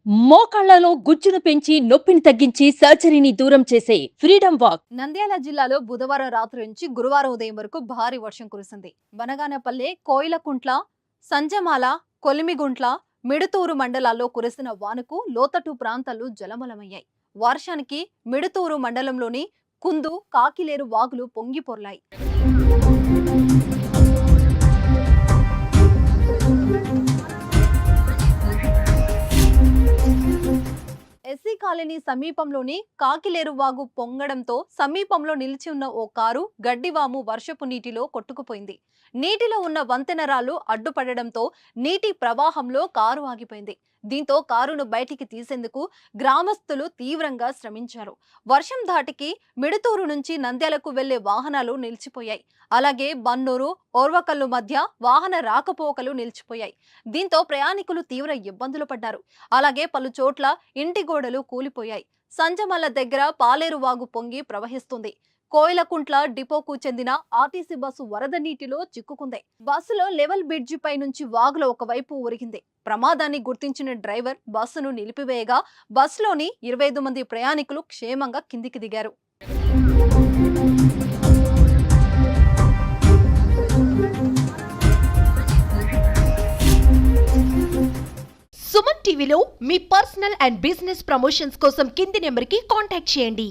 మోకాళ్లలో గుజ్జును పెంచి నొప్పిని తగ్గించి సర్జరీని దూరం చేసే ఫ్రీడమ్ వాక్. నంద్యాల జిల్లాలో బుధవారం రాత్రి నుంచి గురువారం ఉదయం వరకు భారీ వర్షం కురిసింది. బనగానపల్లె, కోయిలకుంట్ల, సంజమాల, కొలిమిగుంట్ల, మిడుతూరు మండలాల్లో కురిసిన వానకు లోతట్టు ప్రాంతాలు జలమలమయ్యాయి. వర్షానికి మిడుతూరు మండలంలోని కుందు, కాకిలేరు వాగులు పొంగిపొర్లాయి. ఎస్సీ కాలనీ సమీపంలోని కాకిలేరు వాగు పొంగడంతో సమీపంలో నిలిచి ఉన్న ఓ కారు గడ్డివాము వర్షపు నీటిలో కొట్టుకుపోయింది. నీటిలో ఉన్న వంతెనరాలు అడ్డుపడడంతో నీటి ప్రవాహంలో కారు ఆగిపోయింది. దీంతో కారును బయటికి తీసేందుకు గ్రామస్తులు తీవ్రంగా శ్రమించారు. వర్షం ధాటికి మిడుతూరు నుంచి నంద్యాలకు వెళ్లే వాహనాలు నిలిచిపోయాయి. అలాగే బన్నూరు, ఓర్వకల్లు మధ్య వాహన రాకపోకలు నిలిచిపోయాయి. దీంతో ప్రయాణికులు తీవ్ర ఇబ్బందులు పడ్డారు. అలాగే పలు చోట్ల ఇంటి గోడలు కూలిపోయాయి. సంజమల్ల దగ్గర పాలేరు వాగు పొంగి ప్రవహిస్తుంది. కోయిలకుంట్ల డిపోకు చెందిన ఆర్టీసీ బస్సు వరద నీటిలో చిక్కుకుంది. బస్సులో లెవెల్ బ్రిడ్జి పై నుంచి వాగులో ఒకవైపు ఒరిగింది. ప్రమాదాన్ని గుర్తించిన డ్రైవర్ బస్సును నిలిపివేయగా బస్సులోని 25 మంది ప్రయాణికులు క్షేమంగా కిందికి దిగారు. సుమన్ టీవీలో మీ పర్సనల్ అండ్ బిజినెస్ ప్రమోషన్స్ కోసం కింది నెంబర్కి కాంటాక్ట్ చేయండి.